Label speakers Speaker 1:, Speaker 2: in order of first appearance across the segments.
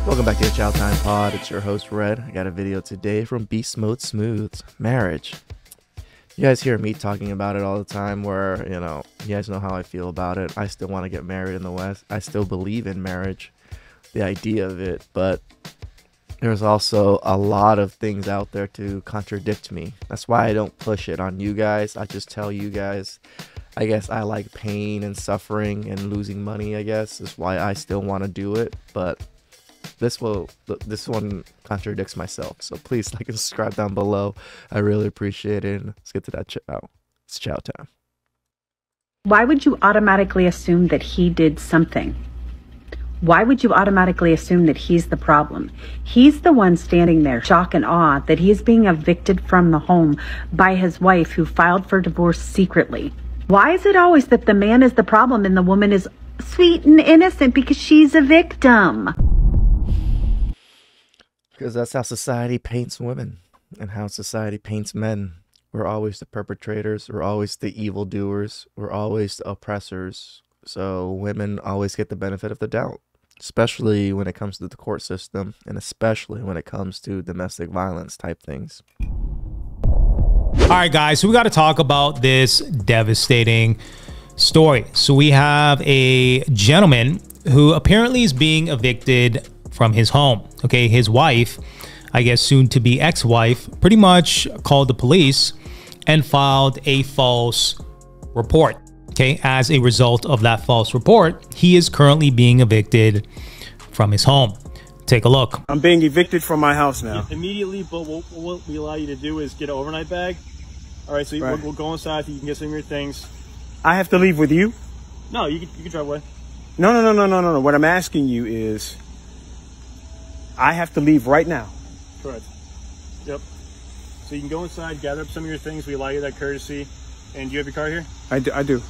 Speaker 1: Welcome back to the Chow Time Pod. It's your host, Red. I got a video today from Beast Mode Smooth's marriage. You guys hear me talking about it all the time where, you guys know how I feel about it. I still want to get married in the West. I still believe in marriage, the idea of it, but there's also a lot of things out there to contradict me. That's why I don't push it on you guys. I just tell you guys, I guess I like pain and suffering and losing money, I guess, is why I still want to do it, but this one contradicts myself, so please like and subscribe down below. I really appreciate it. Let's get to that chow. It's chow time.
Speaker 2: Why would you automatically assume that he did something? Why would you automatically assume that he's the problem? He's the one standing there, shock and awe that he's being evicted from the home by his wife who filed for divorce secretly. Why is it always that the man is the problem and the woman is sweet and innocent because she's a victim?
Speaker 1: Because that's how society paints women and how society paints men. We're always the perpetrators. We're always the evildoers. We're always the oppressors. So women always get the benefit of the doubt, especially when it comes to the court system and especially when it comes to domestic violence type things.
Speaker 3: All right, guys, so we got to talk about this devastating story. So we have a gentleman who apparently is being evicted from his home. Okay, his wife, I guess soon to be ex-wife, pretty much called the police and filed a false report. Okay, as a result of that false report, he is currently being evicted from his home. Take a look.
Speaker 4: I'm being evicted from my house now.
Speaker 5: Immediately, but what we allow you to do is get an overnight bag. All right, so we'll go inside so you can get some of your things.
Speaker 4: I have to leave with you?
Speaker 5: No, you can drive away.
Speaker 4: No. What I'm asking you is, I have to leave right now.
Speaker 5: Correct. Yep. So you can go inside, gather up some of your things. We allow you that courtesy. And do you have your car here?
Speaker 4: I do.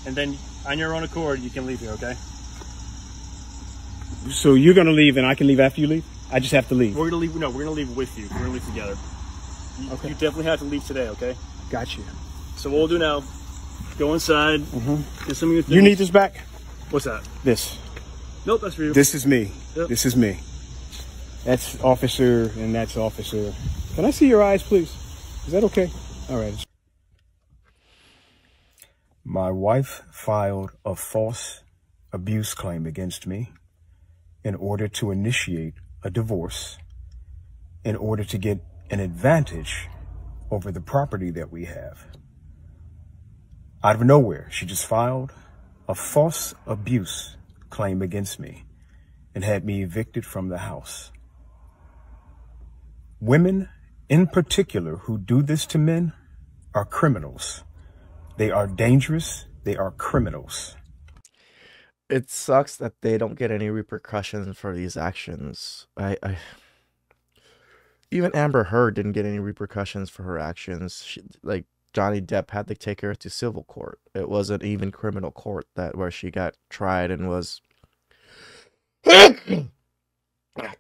Speaker 5: And then on your own accord, you can leave here, okay?
Speaker 4: So you're going to leave and I can leave after you leave? I just have to leave?
Speaker 5: We're going to leave. No, we're going to leave with you. We're going to leave together.
Speaker 4: Okay.
Speaker 5: You definitely have to leave today, okay?
Speaker 4: Got you.
Speaker 5: So what we'll do now, go inside, get some of your things.
Speaker 4: You need this back?
Speaker 5: What's that?
Speaker 4: This.
Speaker 5: Nope, that's for you.
Speaker 4: This is me.
Speaker 5: Yep.
Speaker 4: This is me. That's officer and that's officer. Can I see your eyes, please? Is that okay? All right. My wife filed a false abuse claim against me in order to initiate a divorce, in order to get an advantage over the property that we have. Out of nowhere, she just filed a false abuse claim against me and had me evicted from the house. Women in particular who do this to men are criminals. They are dangerous. They are criminals.
Speaker 1: It sucks that they don't get any repercussions for these actions. Even Amber Heard didn't get any repercussions for her actions. Like Johnny Depp had to take her to civil court. It wasn't even criminal court where she got tried and was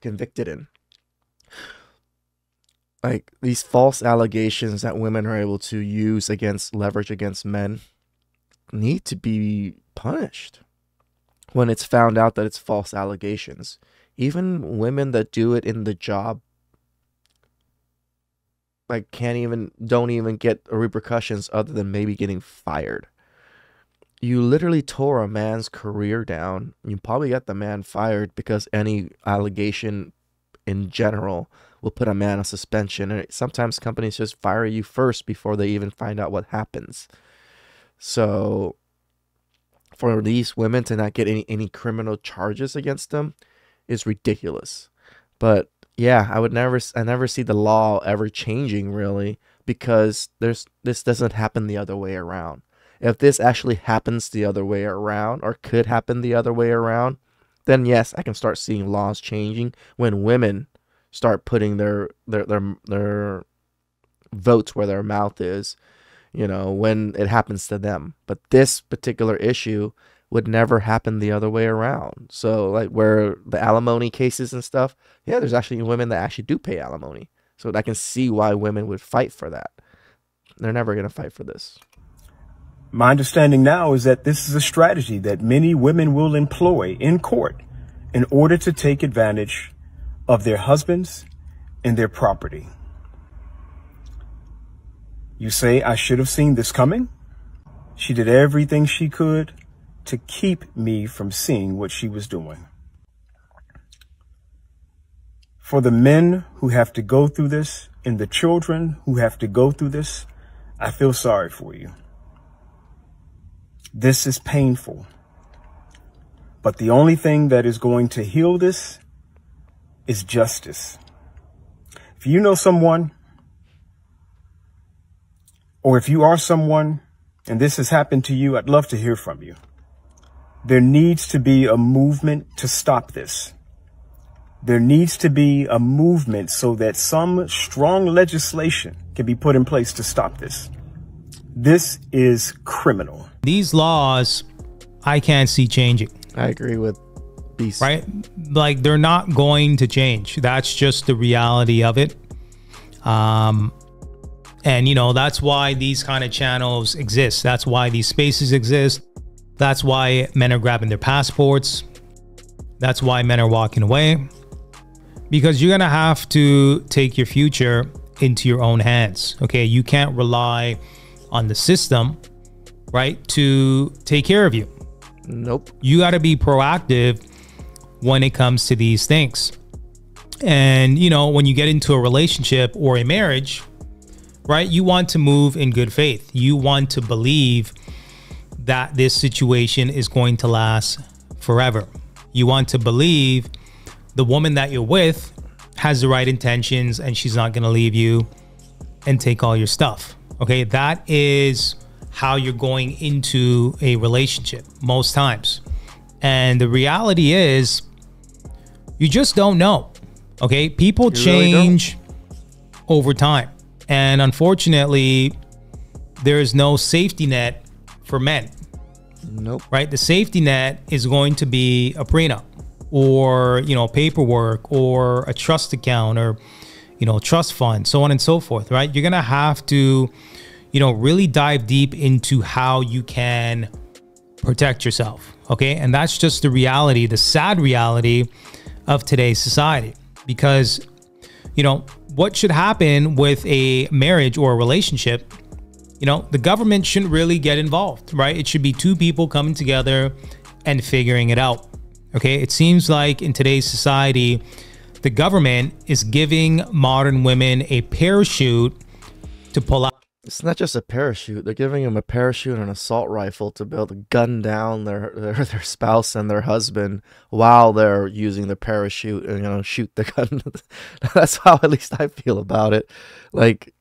Speaker 1: convicted in. Like, these false allegations that women are able to use leverage against men need to be punished when it's found out that it's false allegations. Even women that do it in the job, like, don't even get repercussions other than maybe getting fired. You literally tore a man's career down. You probably got the man fired because any allegation in general will put a man on suspension, and sometimes companies just fire you first before they even find out what happens. So for these women to not get any criminal charges against them is ridiculous. But yeah, I never see the law ever changing, really, because this doesn't happen the other way around. If this actually happens the other way around, or could happen the other way around, then yes, I can start seeing laws changing when women start putting their votes where their mouth is, when it happens to them. But this particular issue would never happen the other way around. So, like, where the alimony cases and stuff, yeah, there's actually women that actually do pay alimony. So I can see why women would fight for that. They're never going to fight for this.
Speaker 4: My understanding now is that this is a strategy that many women will employ in court in order to take advantage of their husbands and their property. You say, I should have seen this coming? She did everything she could to keep me from seeing what she was doing. For the men who have to go through this and the children who have to go through this, I feel sorry for you. This is painful. But the only thing that is going to heal this is justice. If you know someone, or if you are someone and this has happened to you, I'd love to hear from you. There needs to be a movement to stop this. There needs to be a movement so that some strong legislation can be put in place to stop this. This is criminal.
Speaker 3: These laws, I can't see changing.
Speaker 1: I agree with Beast.
Speaker 3: Right? Like, they're not going to change. That's just the reality of it. And, you know, that's why these kind of channels exist. That's why these spaces exist. That's why men are grabbing their passports. That's why men are walking away. Because you're going to have to take your future into your own hands. Okay? You can't rely on the system, right, to take care of you.
Speaker 1: Nope.
Speaker 3: You got to be proactive when it comes to these things. And, you know, when you get into a relationship or a marriage, right, you want to move in good faith. You want to believe that this situation is going to last forever. You want to believe the woman that you're with has the right intentions and she's not going to leave you and take all your stuff. Okay, that is how you're going into a relationship most times. And the reality is, you just don't know. Okay, people change over time. And unfortunately, there is no safety net for men.
Speaker 1: Nope.
Speaker 3: Right? The safety net is going to be a prenup, or, you know, paperwork, or a trust account, or, you know, trust fund, so on and so forth, right? You're going to have to, you know, really dive deep into how you can protect yourself. Okay. And that's just the reality, the sad reality of today's society. Because, you know, what should happen with a marriage or a relationship, you know, the government shouldn't really get involved, right? It should be two people coming together and figuring it out. Okay. It seems like in today's society, the government is giving modern women a parachute to pull out.
Speaker 1: It's not just a parachute. They're giving them a parachute and an assault rifle to be able to gun down their spouse and their husband while they're using the parachute and, you know, shoot the gun. That's how at least I feel about it. Like,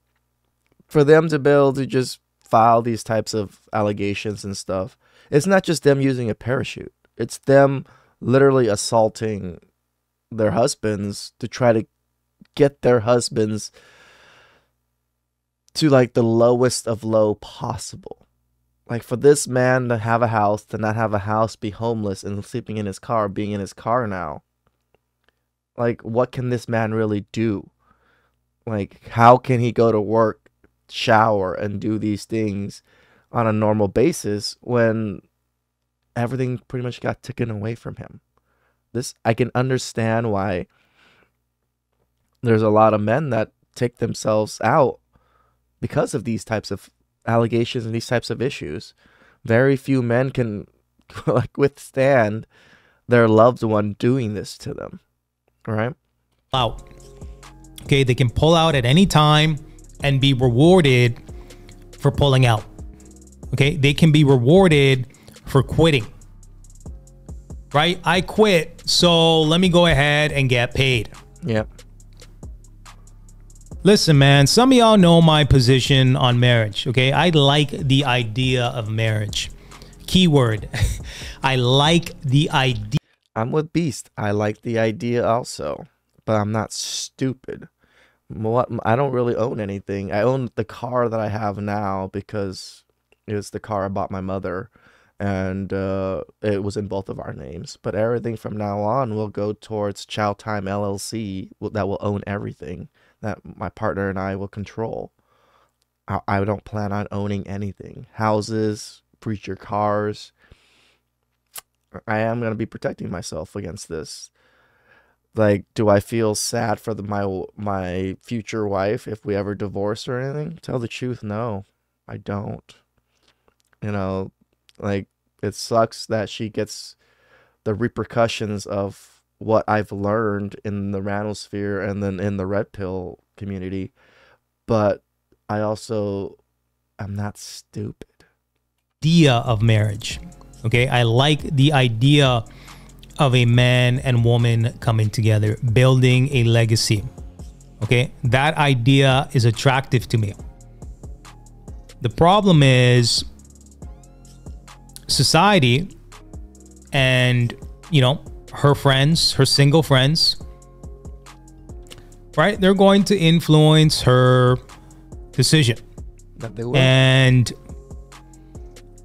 Speaker 1: for them to be able to just file these types of allegations and stuff, it's not just them using a parachute. It's them literally assaulting their husbands to try to get their husbands to like the lowest of low possible. Like, for this man to have a house, to not have a house, be homeless and sleeping in his car, being in his car now. Like, what can this man really do? Like, how can he go to work, shower, and do these things on a normal basis when everything pretty much got taken away from him? This, I can understand why there's a lot of men that take themselves out because of these types of allegations and these types of issues. Very few men can like withstand their loved one doing this to them. All right?
Speaker 3: Out. Okay, they can pull out at any time and be rewarded for pulling out. Okay, they can be rewarded for quitting. Right? I quit, so let me go ahead and get paid.
Speaker 1: Yep.
Speaker 3: Listen, man, some of y'all know my position on marriage, okay? I like the idea of marriage. Keyword, I like the idea.
Speaker 1: I'm with Beast. I like the idea also, but I'm not stupid. I don't really own anything. I own the car that I have now because it's the car I bought my mother, and it was in both of our names. But everything from now on will go towards Chow Time LLC that will own everything that my partner and I will control. I don't plan on owning anything. Houses, future cars. I am going to be protecting myself against this. Like, do I feel sad for my future wife if we ever divorce or anything? Tell the truth, no, I don't. You know, like, it sucks that she gets the repercussions of what I've learned in the Ranosphere and then in the Red Pill community. But I also am not stupid.
Speaker 3: Idea of marriage. Okay, I like the idea of a man and woman coming together, building a legacy. Okay, that idea is attractive to me. The problem is society and, you know, her friends, her single friends, right? They're going to influence her decision.
Speaker 1: That they will.
Speaker 3: And,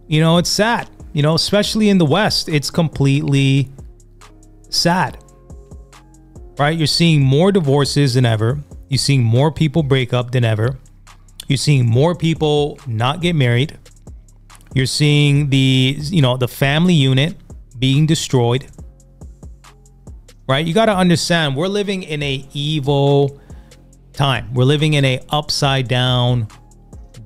Speaker 3: you know, it's sad, you know, especially in the West, it's completely sad, right? You're seeing more divorces than ever. You're seeing more people break up than ever. You're seeing more people not get married. You're seeing the family unit being destroyed, right? You got to understand, we're living in a evil time. We're living in a upside down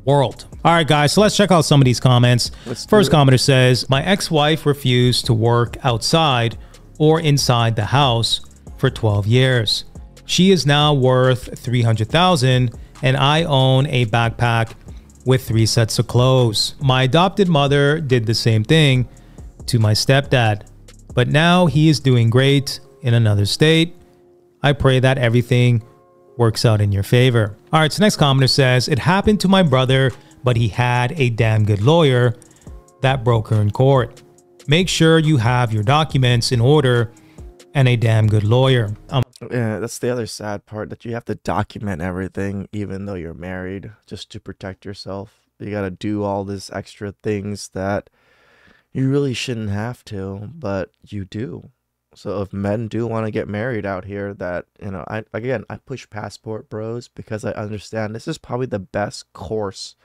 Speaker 3: world. All right, guys, so let's check out some of these comments. First commenter says, my ex-wife refused to work outside or inside the house for 12 years. She is now worth $300,000 and I own a backpack with 3 sets of clothes. My adopted mother did the same thing to my stepdad, but now he is doing great in another state. I pray that everything works out in your favor. All right, so next commenter says, it happened to my brother, but he had a damn good lawyer that broke her in court. Make sure you have your documents in order and a damn good lawyer.
Speaker 1: Yeah, that's the other sad part, that you have to document everything even though you're married just to protect yourself. You got to do all these extra things that you really shouldn't have to, but you do. So if men do want to get married out here, that, you know, I push passport bros because I understand this is probably the best course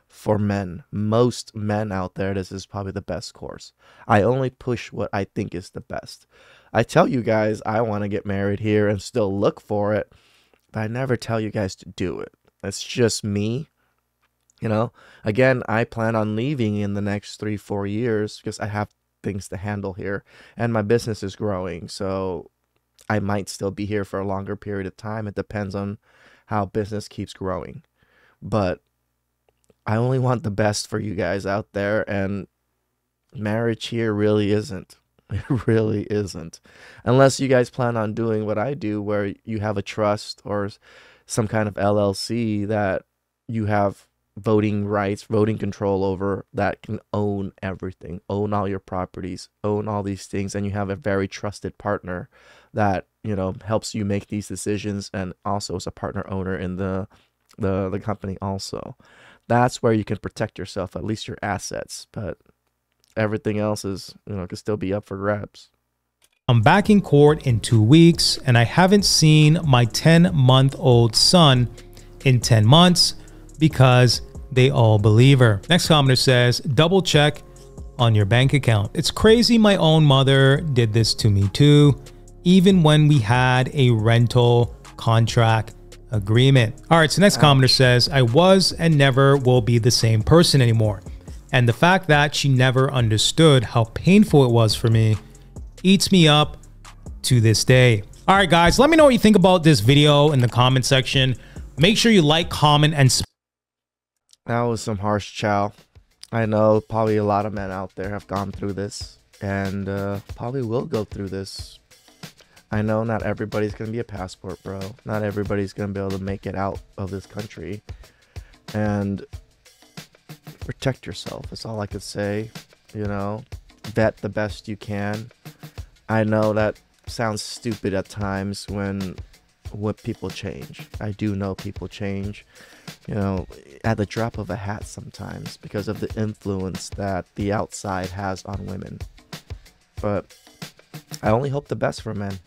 Speaker 1: for men. Most men out there, this is probably the best course. I only push what I think is the best. I tell you guys I want to get married here and still look for it, but I never tell you guys to do it. It's just me. You know, again, I plan on leaving in the next 3-4 years because I have things to handle here and my business is growing. So I might still be here for a longer period of time. It depends on how business keeps growing. But I only want the best for you guys out there, and marriage here really isn't. It really isn't. Unless you guys plan on doing what I do, where you have a trust or some kind of LLC that you have voting rights, voting control over, that can own everything, own all your properties, own all these things, and you have a very trusted partner that, you know, helps you make these decisions and also is a partner owner in the company also. That's where you can protect yourself, at least your assets, but everything else is, you know, can still be up for grabs.
Speaker 3: I'm back in court in 2 weeks and I haven't seen my 10-month-old son in 10 months because they all believe her. Next commenter says, double check on your bank account. It's crazy my own mother did this to me too, even when we had a rental contract agreement. All right, so next commenter says, I was and never will be the same person anymore. And the fact that she never understood how painful it was for me eats me up to this day. All right, guys, let me know what you think about this video in the comment section. Make sure you like, comment, and
Speaker 1: that was some harsh chow. I know probably a lot of men out there have gone through this and probably will go through this. I know not everybody's going to be a passport bro. Not everybody's going to be able to make it out of this country. And protect yourself. That's all I could say. You know, vet the best you can. I know that sounds stupid at times when people change. I do know people change, you know, at the drop of a hat sometimes because of the influence that the outside has on women. But I only hope the best for men.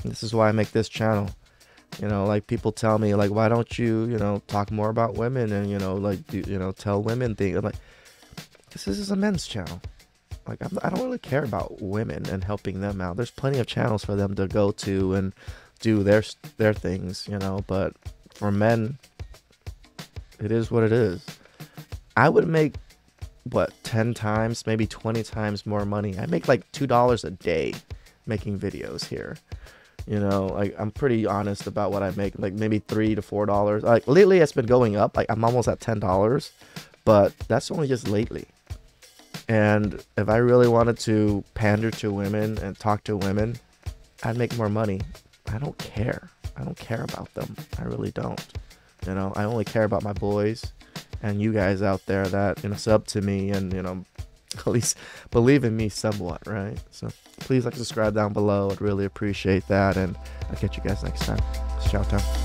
Speaker 1: This is why I make this channel. You know, like people tell me, like, why don't you, you know, talk more about women and, you know, like, tell women things. I'm like, this is a men's channel. Like, I don't really care about women and helping them out. There's plenty of channels for them to go to and do their things, you know. But for men, it is what it is. I would make, what, 10 times, maybe 20 times more money. I make like $2 a day making videos here. You know, like, I'm pretty honest about what I make, like maybe $3 to $4. Like, lately it's been going up. Like, I'm almost at $10, but that's only just lately. And if I really wanted to pander to women and talk to women, I'd make more money. I don't care. I don't care about them. I really don't. You know, I only care about my boys and you guys out there that, you know, sub to me and, you know, at least believe in me somewhat, right? So please like, subscribe down below. I'd really appreciate that. And I'll catch you guys next time. It's chow time.